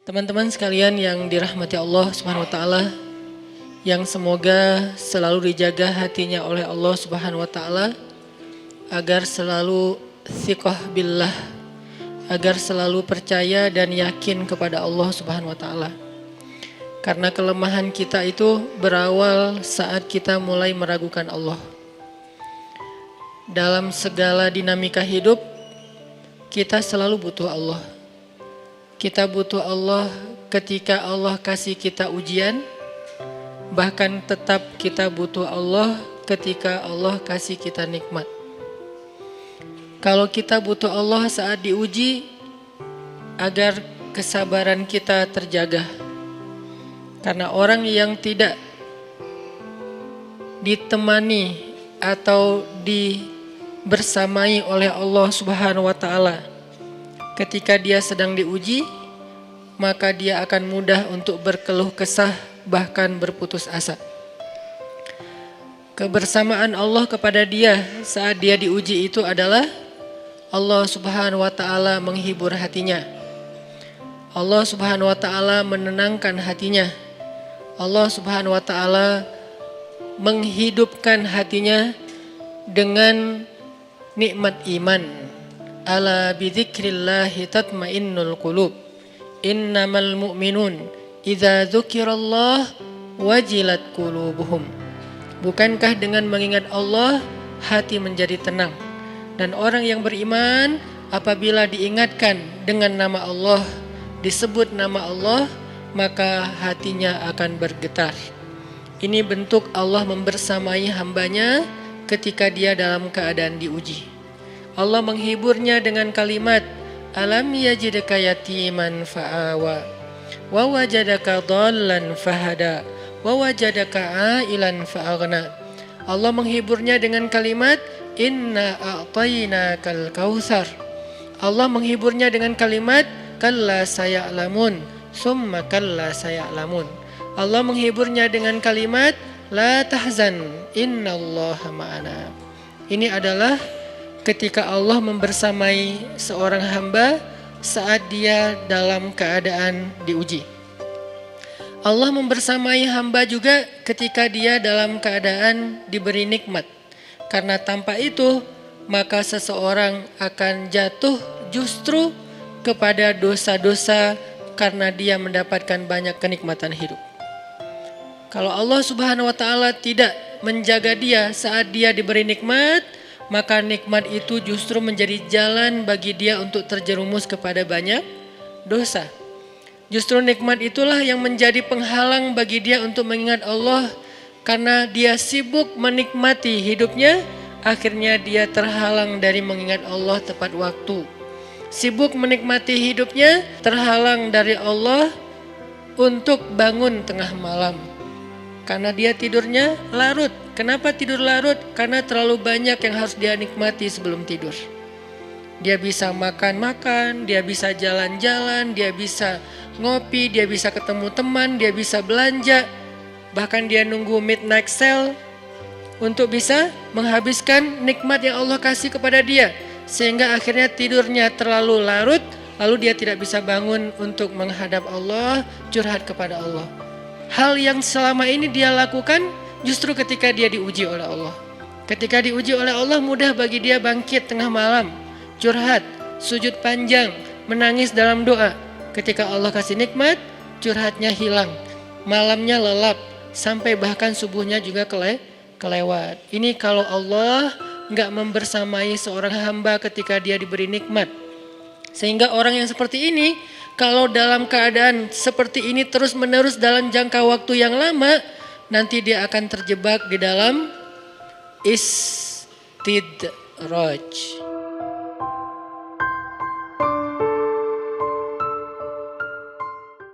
Teman-teman sekalian yang dirahmati Allah Subhanahu wa taala, yang semoga selalu dijaga hatinya oleh Allah Subhanahu wa taala agar selalu thiqah billah, agar selalu percaya dan yakin kepada Allah Subhanahu wa taala. Karena kelemahan kita itu berawal saat kita mulai meragukan Allah. Dalam segala dinamika hidup, kita selalu butuh Allah. Kita butuh Allah ketika Allah kasih kita ujian, bahkan tetap kita butuh Allah ketika Allah kasih kita nikmat. Kalau kita butuh Allah saat diuji, agar kesabaran kita terjaga. Karena orang yang tidak ditemani atau dibersamai oleh Allah Subhanahu wa taala ketika dia sedang diuji, maka dia akan mudah untuk berkeluh kesah, bahkan berputus asa. Kebersamaan Allah kepada dia saat dia diuji itu adalah Allah Subhanahu wa taala menghibur hatinya. Allah Subhanahu wa taala menenangkan hatinya. Allah Subhanahu wa taala menghidupkan hatinya dengan nikmat iman. Ala bidzikrillahi tatmainnul qulub. Innamal mu'minun idza dzukirallah wajilat qulubuhum. Bukankah dengan mengingat Allah hati menjadi tenang? Dan orang yang beriman apabila diingatkan dengan nama Allah, disebut nama Allah, maka hatinya akan bergetar. Ini bentuk Allah membersamai hambanya ketika dia dalam keadaan diuji. Allah menghiburnya dengan kalimat, alam yajidka yatiman fa'awa, wa wajadaka dhallan fahada, wa wajadaka ailan fa'aghna. Allah menghiburnya dengan kalimat, inna a'tainakal kautsar. Allah menghiburnya dengan kalimat, kalla saya'lamun, summa kalla saya'lamun. Allah menghiburnya dengan kalimat, la tahzan, innallaha ma'ana. Ini adalah ketika Allah membersamai seorang hamba saat dia dalam keadaan diuji. Allah membersamai hamba juga ketika dia dalam keadaan diberi nikmat. Karena tanpa itu, maka seseorang akan jatuh justru kepada dosa-dosa karena dia mendapatkan banyak kenikmatan hidup. Kalau Allah Subhanahu wa taala tidak menjaga dia saat dia diberi nikmat, maka nikmat itu justru menjadi jalan bagi dia untuk terjerumus kepada banyak dosa. Justru nikmat itulah yang menjadi penghalang bagi dia untuk mengingat Allah. Karena dia sibuk menikmati hidupnya, akhirnya dia terhalang dari mengingat Allah tepat waktu. Sibuk menikmati hidupnya, terhalang dari Allah untuk bangun tengah malam. Karena dia tidurnya larut. Kenapa tidur larut? Karena terlalu banyak yang harus dia nikmati sebelum tidur. Dia bisa makan-makan, dia bisa jalan-jalan, dia bisa ngopi, dia bisa ketemu teman, dia bisa belanja. Bahkan dia nunggu midnight sale untuk bisa menghabiskan nikmat yang Allah kasih kepada dia. Sehingga akhirnya tidurnya terlalu larut, lalu dia tidak bisa bangun untuk menghadap Allah, curhat kepada Allah. Hal yang selama ini dia lakukan justru ketika dia diuji oleh Allah. Ketika diuji oleh Allah, mudah bagi dia bangkit tengah malam, curhat, sujud panjang, menangis dalam doa. Ketika Allah kasih nikmat, curhatnya hilang, malamnya lelap, sampai bahkan subuhnya juga kelewat. Ini kalau Allah nggak membersamai seorang hamba ketika dia diberi nikmat. Sehingga orang yang seperti ini, kalau dalam keadaan seperti ini terus menerus dalam jangka waktu yang lama, nanti dia akan terjebak di dalam istidraj.